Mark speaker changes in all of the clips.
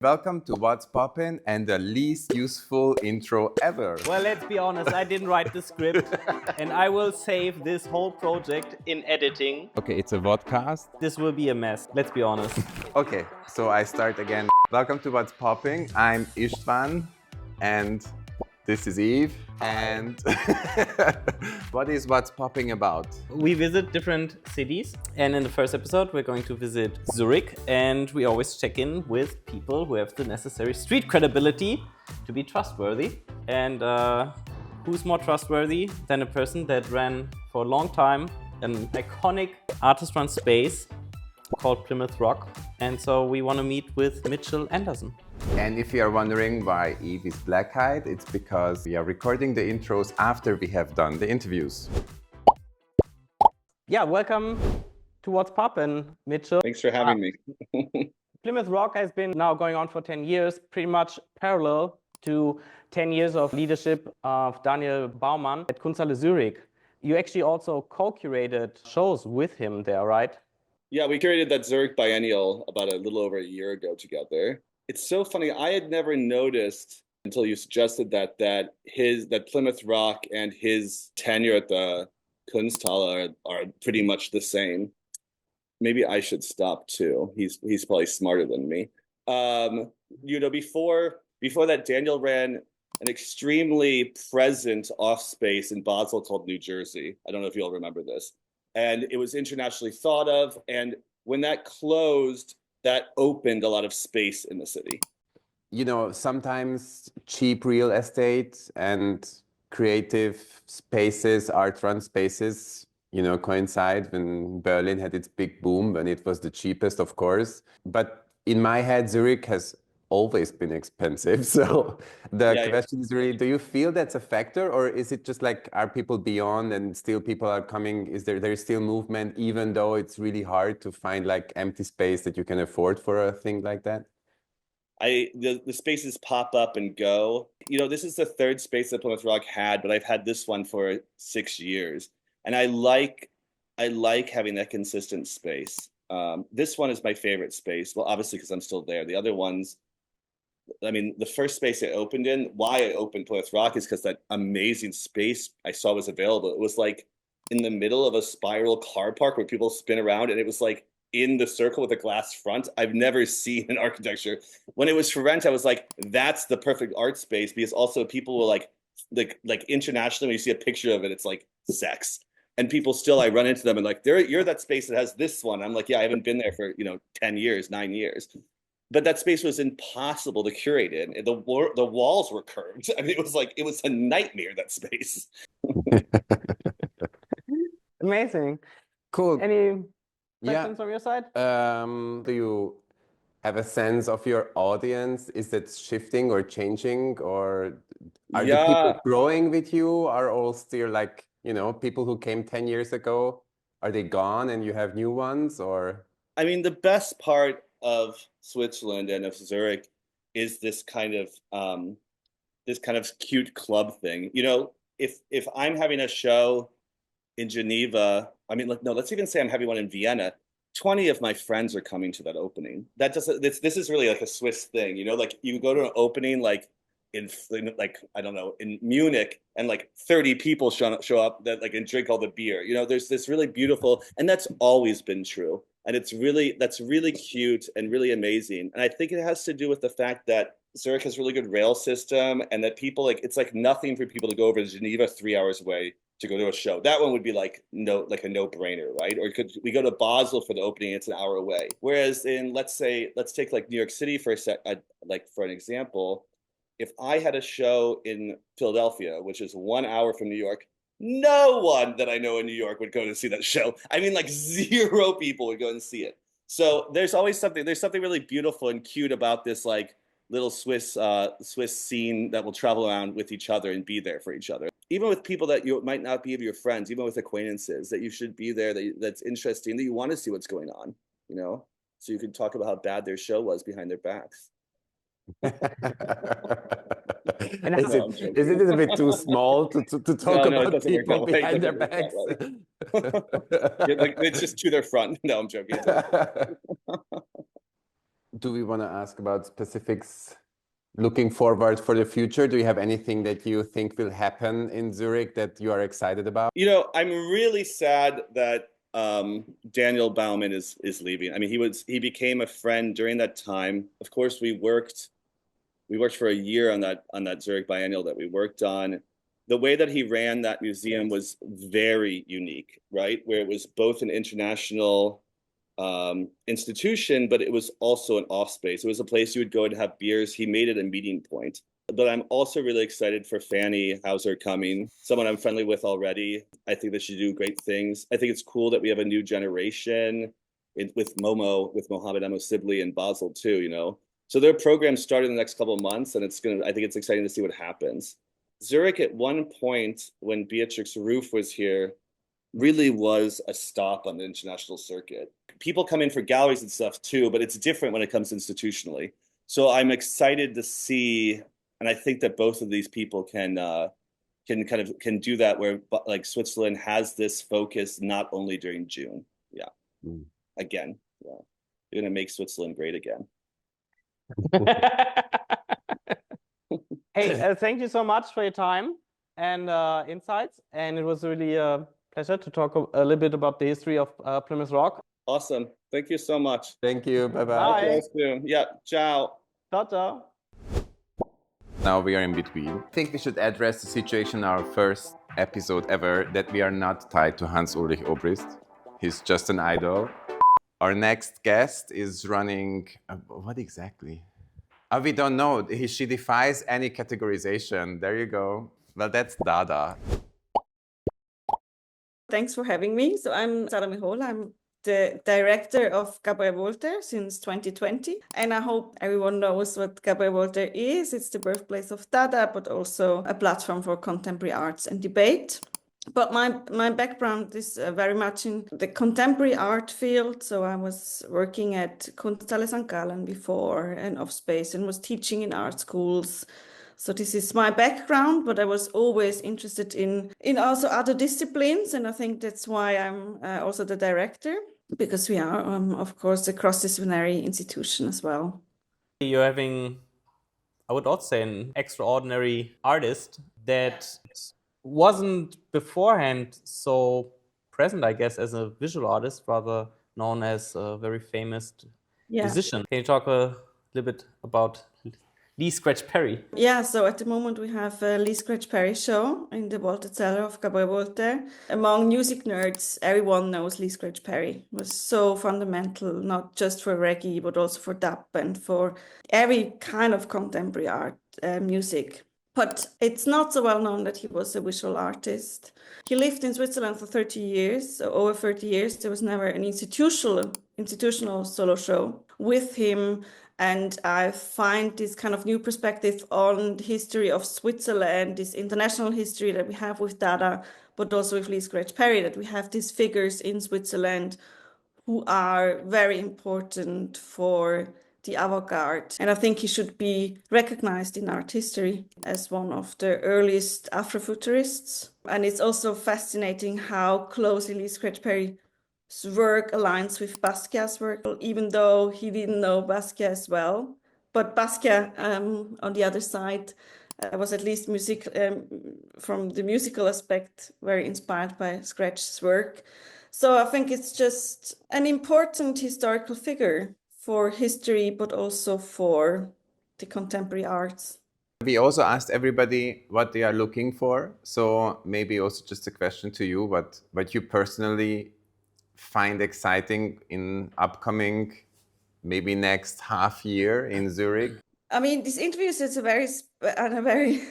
Speaker 1: Welcome to What's Poppin' and the least useful intro ever.
Speaker 2: Well, let's be honest, I didn't write the script and I will save this whole project in editing.
Speaker 1: Okay, it's a vodcast.
Speaker 2: This will be a mess, let's be honest.
Speaker 1: Okay, so I start again. Welcome to What's Popping. I'm István and this is Eve. And what is What's Popping about?
Speaker 2: We visit different cities, and in the first episode we're going to visit Zurich, and we always check in with people who have the necessary street credibility to be trustworthy. And who's more trustworthy than a person that ran for a long time an iconic artist-run space called Plymouth Rock? And so we want to meet with Mitchell Anderson.
Speaker 1: And if you are wondering why Eve is black-eyed, it's because we are recording the intros after we have done the interviews.
Speaker 2: Yeah, welcome to What's Poppin', Mitchell.
Speaker 3: Thanks for having me.
Speaker 2: Plymouth Rock has been now going on for 10 years, pretty much parallel to 10 years of leadership of Daniel Baumann at Kunsthalle Zurich. You actually also co-curated shows with him there, right?
Speaker 3: Yeah, we curated that Zurich biennial about a little over a year ago together. It's so funny. I had never noticed until you suggested that Plymouth Rock and his tenure at the Kunsthalle are pretty much the same. Maybe I should stop too. He's probably smarter than me. Before that, Daniel ran an extremely present off space in Basel called New Jersey. I don't know if you all remember this. And it was internationally thought of. And when that closed, that opened a lot of space in the city.
Speaker 1: You know, sometimes cheap real estate and creative spaces, art-run spaces, coincide when Berlin had its big boom, when it was the cheapest, of course. But in my head, Zurich has always been expensive. So the question is really, do you feel that's a factor, or is it just like, are people beyond and still people are coming? There's still movement, even though it's really hard to find like empty space that you can afford for a thing like that?
Speaker 3: The spaces pop up and go. This is the third space that Plymouth Rock had, but I've had this one for 6 years. And I like having that consistent space. This one is my favorite space. Well, obviously, because I'm still there. The other ones, the first space I opened in, why I opened Plymouth Rock is because that amazing space I saw was available. It was like in the middle of a spiral car park where people spin around, and it was like in the circle with a glass front. I've never seen an architecture. When it was for rent, I was like, that's the perfect art space, because also people were like internationally, when you see a picture of it, it's like sex. And people still, I run into them and like, you're that space that has this one. I'm like, yeah, I haven't been there for 10 years, 9 years. But that space was impossible to curate in. The walls were curved. I mean, it was a nightmare, that space.
Speaker 2: Amazing.
Speaker 1: Cool.
Speaker 2: Any questions from your side?
Speaker 1: Do you have a sense of your audience? Is it shifting or changing, or are the people growing with you? Are all still like, people who came 10 years ago, are they gone and you have new ones, or?
Speaker 3: I mean, the best part of Switzerland and of Zurich is this kind of cute club thing. If I'm having a show in Geneva, let's even say I'm having one in Vienna, 20 of my friends are coming to that opening. This is really like a Swiss thing, like you go to an opening like in Munich, and like 30 people show up that and drink all the beer. There's this really beautiful, and that's always been true. And that's really cute and really amazing. And I think it has to do with the fact that Zurich has a really good rail system, and that people it's like nothing for people to go over to Geneva 3 hours away to go to a show. That one would be like a no-brainer, right? Or we go to Basel for the opening, it's an hour away. Whereas let's take like New York City for an example. If I had a show in Philadelphia, which is 1 hour from New York, no one that I know in New York would go to see that show. I mean, like 0 people would go and see it. So there's something really beautiful and cute about this like little Swiss scene that will travel around with each other and be there for each other. Even with people that you might not be your friends, even with acquaintances, that you should be there, that's interesting, that you want to see what's going on, so you can talk about how bad their show was behind their backs.
Speaker 1: Is it a bit too small to talk about people behind their backs?
Speaker 3: It's just to their front. No, I'm joking.
Speaker 1: do we want to ask about specifics looking forward for the future? Do you have anything that you think will happen in Zurich that you are excited about?
Speaker 3: You know, I'm really sad that Daniel Baumann is leaving. I mean, he became a friend during that time. Of course, we worked for a year on that Zurich biennial that we worked on. The way that he ran that museum was very unique, right? Where it was both an international institution, but it was also an off space. It was a place you would go and have beers. He made it a meeting point. But I'm also really excited for Fanny Hauser coming, someone I'm friendly with already. I think that she do great things. I think it's cool that we have a new generation with Mohammed Amo Sibley in Basel too, you know. So their program started in the next couple of months, and I think it's exciting to see what happens. Zurich at one point, when Beatrix Roof was here, really was a stop on the international circuit. People come in for galleries and stuff too, but it's different when it comes institutionally. So I'm excited to see, and I think that both of these people can do that, where like Switzerland has this focus not only during June. Yeah. Again. Yeah. You're gonna make Switzerland great again.
Speaker 2: Hey, thank you so much for your time and insights. And it was really a pleasure to talk a little bit about the history of Plymouth Rock.
Speaker 3: Awesome. Thank you so much.
Speaker 1: Thank you. Bye-bye.
Speaker 2: Bye.
Speaker 3: Yeah. Ciao.
Speaker 2: Ciao, ciao.
Speaker 1: Now we are in between. I think we should address the situation in our first episode ever that we are not tied to Hans-Ulrich Obrist. He's just an idol. Our next guest is running... what exactly? We don't know. She defies any categorization. There you go. Well, that's Dada.
Speaker 4: Thanks for having me. So I'm Salome Hohl. I'm the director of Cabaret Voltaire since 2020. And I hope everyone knows what Cabaret Voltaire is. It's the birthplace of Dada, but also a platform for contemporary arts and debate. But my background is very much in the contemporary art field. So I was working at Kunsthalle Zurich before and off space, and was teaching in art schools. So this is my background, but I was always interested in also other disciplines. And I think that's why I'm also the director, because we are, of course, a cross-disciplinary institution as well.
Speaker 2: You're having, I would also say, an extraordinary artist that wasn't beforehand so present, I guess, as a visual artist, rather known as a very famous musician. Can you talk a little bit about Lee Scratch Perry?
Speaker 4: Yeah, so at the moment we have a Lee Scratch Perry show in the Voltaire Cellar of Cabaret Voltaire. Among music nerds, everyone knows Lee Scratch Perry. It was so fundamental, not just for reggae, but also for dub and for every kind of contemporary art music. But it's not so well known that he was a visual artist. He lived in Switzerland for 30 years, so over 30 years. There was never an institutional solo show with him. And I find this kind of new perspective on the history of Switzerland, this international history that we have with Dada, but also with Lee Scratch Perry, that we have these figures in Switzerland who are very important for the avant-garde. And I think he should be recognized in art history as one of the earliest Afrofuturists. And it's also fascinating how closely Lee Scratch Perry's work aligns with Basquiat's work, even though he didn't know Basquiat as well. But Basquiat, on the other side, was at least from the musical aspect, very inspired by Scratch's work. So I think it's just an important historical figure for history, but also for the contemporary arts.
Speaker 1: We also asked everybody what they are looking for. So maybe also just a question to you, what you personally find exciting in upcoming, maybe next half year in Zurich?
Speaker 4: I mean, this interview is a very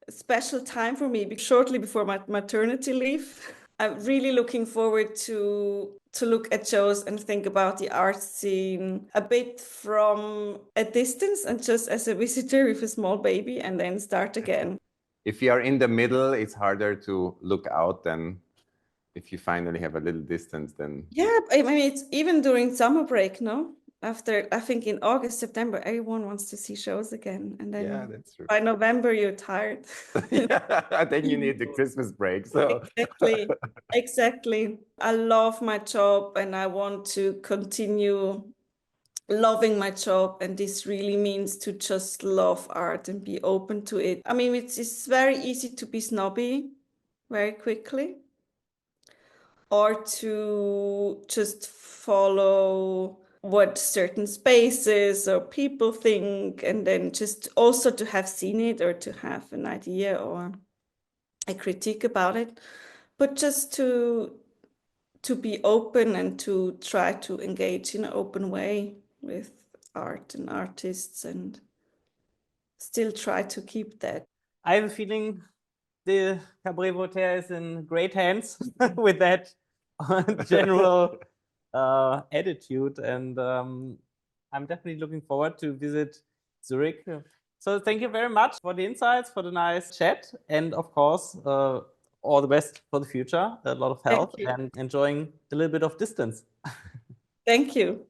Speaker 4: special time for me, shortly before my maternity leave. I'm really looking forward to look at shows and think about the art scene a bit from a distance and just as a visitor with a small baby, and then start again.
Speaker 1: If you are in the middle, it's harder to look out than if you finally have a little distance. Then
Speaker 4: yeah, I mean, it's even during summer break, no? After, I think in August, September, everyone wants to see shows again. And then
Speaker 1: yeah, that's true.
Speaker 4: By November, you're tired.
Speaker 1: Yeah, then you need the Christmas break. So
Speaker 4: Exactly. I love my job and I want to continue loving my job, and this really means to just love art and be open to it. I mean, it's very easy to be snobby very quickly, or to just follow what certain spaces or people think, and then just also to have seen it or to have an idea or a critique about it, but just to be open and to try to engage in an open way with art and artists, and still try to keep that.
Speaker 2: I have a feeling the Cabaret Voltaire is in great hands with that general attitude, and I'm definitely looking forward to visit Zurich. So thank you very much for the insights, for the nice chat, and of course, all the best for the future. A lot of health and enjoying a little bit of distance.
Speaker 4: Thank you.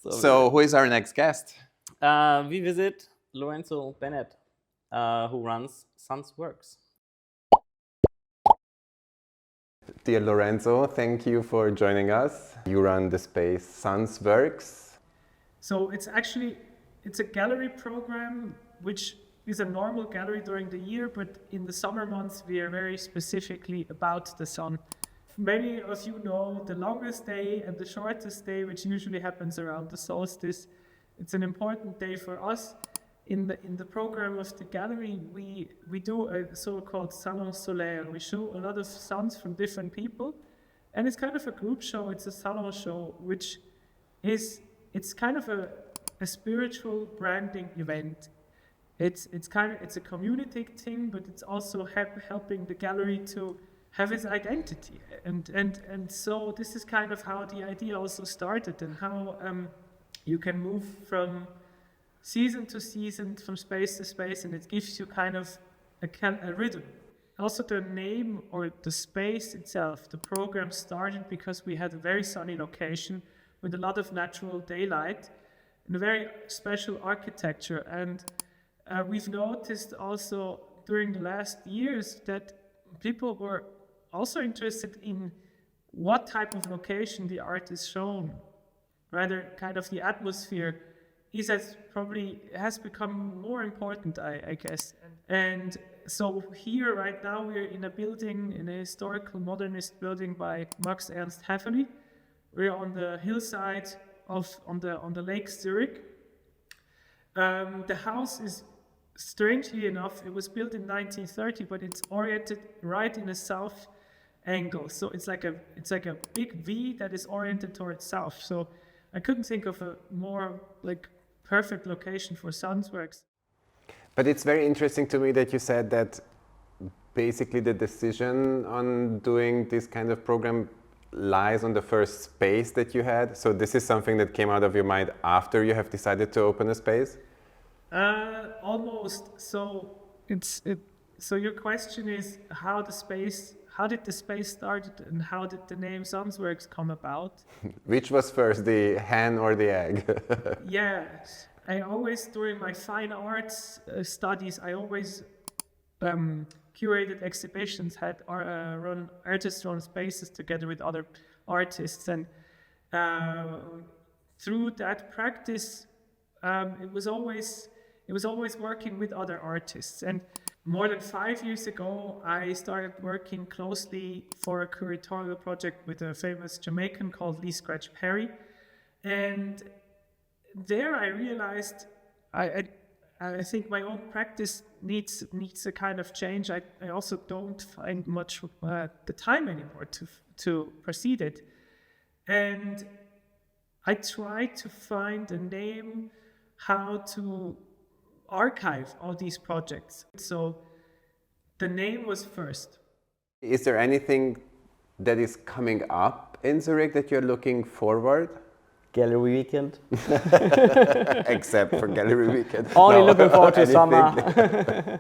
Speaker 1: So who is our next guest?
Speaker 2: We visit Lorenzo Bernet, who runs suns.works.
Speaker 1: Dear Lorenzo, thank you for joining us. You run the space suns.works.
Speaker 5: So it's a gallery program which is a normal gallery during the year, but in the summer months we are very specifically about the sun. Many of you know the longest day and the shortest day, which usually happens around the solstice. It's an important day for us. In the program of the gallery, we do a so-called salon solaire. We show a lot of suns from different people, and it's kind of a group show. It's a salon show, which it's kind of a spiritual branding event. It's a community thing, but it's also helping the gallery to have its identity. And so this is kind of how the idea also started, and how you can move from season to season, from space to space, and it gives you kind of a rhythm. Also the name or the space itself, the program started because we had a very sunny location with a lot of natural daylight and a very special architecture. And we've noticed also during the last years that people were also interested in what type of location the art is shown. Rather, kind of the atmosphere has become more important, I guess. And so here right now we're in a building, in a historical modernist building by Max Ernst Häfeli. We're on the hillside on the Lake Zurich. The house is, strangely enough, it was built in 1930, but it's oriented right in a south angle. So it's like a big V that is oriented towards south. So I couldn't think of a more perfect location for suns.works.
Speaker 1: But it's very interesting to me that you said that basically the decision on doing this kind of program lies on the first space that you had. So this is something that came out of your mind after you have decided to open a space?
Speaker 5: Almost. So so your question is how did the space start, and how did the name suns.works come about?
Speaker 1: Which was first, the hen or the egg?
Speaker 5: Yeah, I always, during my fine arts studies, I always curated exhibitions, had run artist-run spaces together with other artists, and through that practice, it was always working with other artists. And more than 5 years ago, I started working closely for a curatorial project with a famous Jamaican called Lee Scratch Perry. And there I realized I think my own practice needs a kind of change. I also don't find much the time anymore to proceed it. And I tried to find a name how to archive all these projects. So the name was first.
Speaker 1: Is there anything that is coming up in Zurich that you're looking forward?
Speaker 2: Gallery weekend.
Speaker 1: Except for gallery weekend.
Speaker 2: Only looking forward to summer.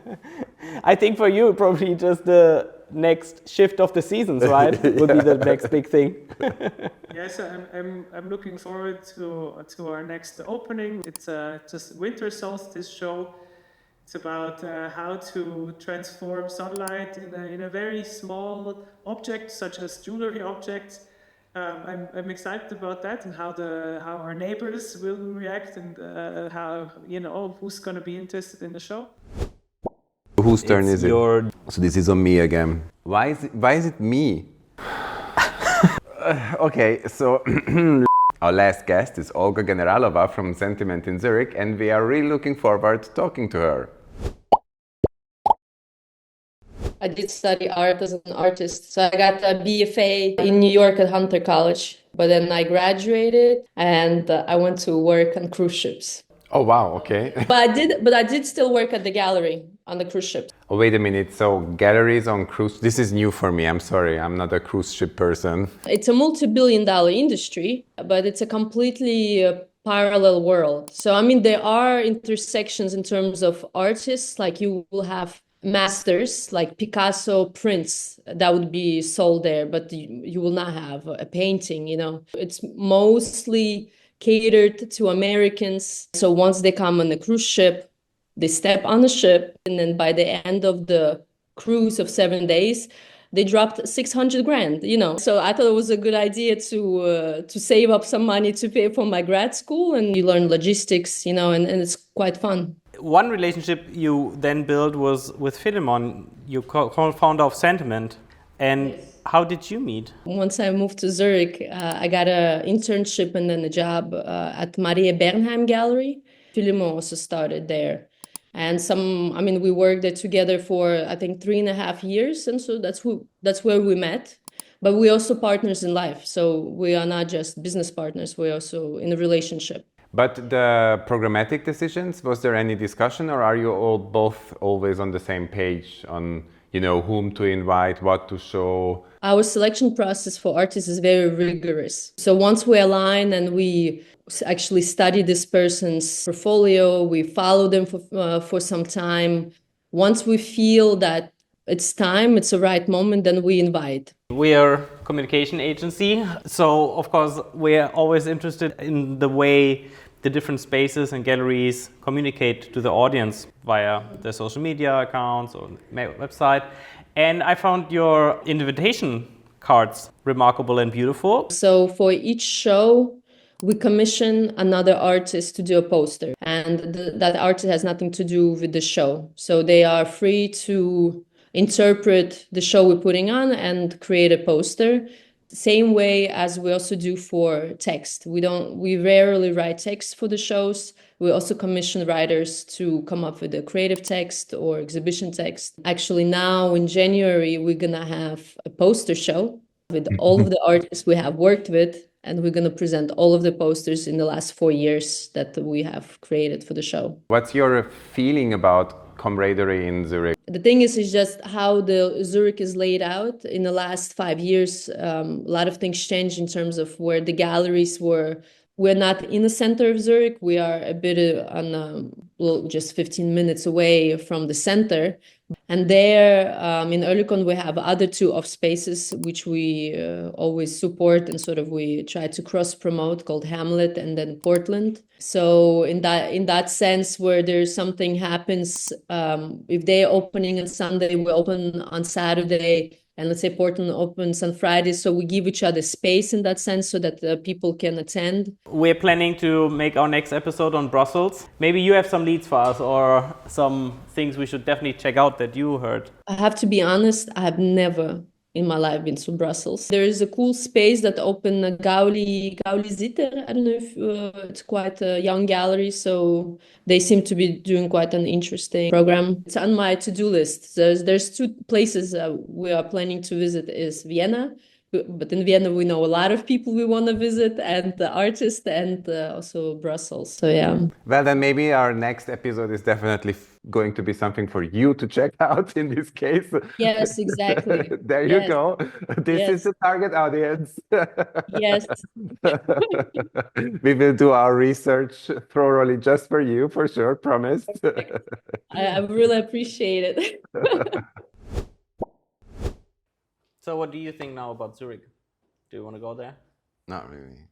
Speaker 2: I think for you, probably just the next shift of the seasons, right? Would be the next big thing.
Speaker 5: Yes, I'm looking forward to our next opening. It's just winter solstice show. It's about how to transform sunlight in a very small object, such as jewelry objects, I'm excited about that and how our neighbors will react and how who's going to be interested in the show.
Speaker 1: Whose turn is it?
Speaker 2: Your...
Speaker 1: So this is on me again. Why is it me? Okay, so our last guest is Olga Generalova from Sentiment in Zurich, and we are really looking forward to talking to her.
Speaker 6: I did study art as an artist. So I got a BFA in New York at Hunter College. But then I graduated and I went to work on cruise ships.
Speaker 1: Oh wow, okay.
Speaker 6: But I did still work at the gallery on the cruise ships.
Speaker 1: Oh, wait a minute, so galleries on cruise, this is new for me, I'm sorry, I'm not a cruise ship person.
Speaker 6: It's a multi-billion-dollar industry, but it's a completely parallel world. So, I mean, there are intersections in terms of artists, like you will have masters like Picasso prints that would be sold there, but you will not have a painting, It's mostly catered to Americans. So once they come on the cruise ship, they step on the ship, and then by the end of the cruise of 7 days, they dropped 600 grand, So I thought it was a good idea to save up some money to pay for my grad school, and you learn logistics, and it's quite fun.
Speaker 2: One relationship you then built was with Philemon, you co-founder of Sentiment. And yes. How did you meet?
Speaker 6: Once I moved to Zurich, I got an internship and then a job at Marie Bernheim Gallery. Philemon also started there. And we worked there together for, I think, 3.5 years. And so that's where we met. But we're also partners in life. So we are not just business partners, we're also in a relationship.
Speaker 1: But the programmatic decisions, was there any discussion, or are you all both always on the same page on, whom to invite, what to show?
Speaker 6: Our selection process for artists is very rigorous. So once we align and we actually study this person's portfolio, we follow them for some time. Once we feel that it's time, it's the right moment, then we invite.
Speaker 2: We are a communication agency, so of course we're always interested in the way the different spaces and galleries communicate to the audience via their social media accounts or website. And I found your invitation cards remarkable and beautiful.
Speaker 6: So for each show, we commission another artist to do a poster, and that artist has nothing to do with the show. So they are free to interpret the show we're putting on and create a poster. Same way as we also do for text. We rarely write text for the shows. We also commission writers to come up with a creative text or exhibition text. Actually, now in January, we're gonna have a poster show with all of the artists we have worked with, and we're gonna present all of the posters in the last 4 years that we have created for the show.
Speaker 1: What's your feeling about Comradery in Zurich?
Speaker 6: The thing is just how the Zurich is laid out. In the last 5 years, a lot of things changed in terms of where the galleries were. We're not in the center of Zurich. We are a bit just 15 minutes away from the center. And there, in Oerlikon, we have other 2 off spaces, which we always support and sort of we try to cross-promote, called Hamlet and then Portland. So in that sense, where there's something happens, if they're opening on Sunday, we open on Saturday, and let's say Portland opens on Friday. So we give each other space in that sense so that people can attend.
Speaker 2: We're planning to make our next episode on Brussels. Maybe you have some leads for us or some things we should definitely check out that you heard.
Speaker 6: I have to be honest, I have never in my life been to Brussels. There is a cool space that opened, Gauli Zitter. I don't know if it's quite a young gallery, so they seem to be doing quite an interesting program. It's on my to-do list. There's 2 places we are planning to visit is Vienna, but in Vienna we know a lot of people we want to visit, and the artists, and also Brussels. So yeah.
Speaker 1: Well, then maybe our next episode is definitely going to be something for you to check out in this case.
Speaker 6: Yes, exactly.
Speaker 1: There you go. This is the target audience.
Speaker 6: Yes.
Speaker 1: We will do our research thoroughly just for you, for sure, promised.
Speaker 6: I really appreciate it.
Speaker 2: So what do you think now about Zurich? Do you want to go there?
Speaker 1: Not really.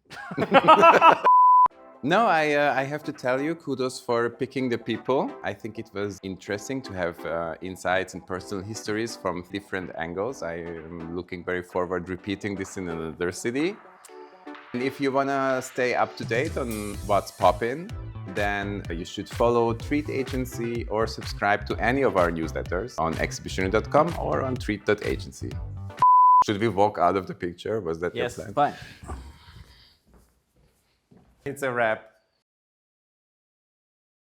Speaker 1: No, I have to tell you, kudos for picking the people. I think it was interesting to have insights and personal histories from different angles. I am looking very forward repeating this in another city. And if you want to stay up to date on what's poppin', then you should follow Treat Agency or subscribe to any of our newsletters on exhibitionary.com or on treat.agency. Should we walk out of the picture? Was that your plan?
Speaker 2: Fine.
Speaker 1: It's a wrap.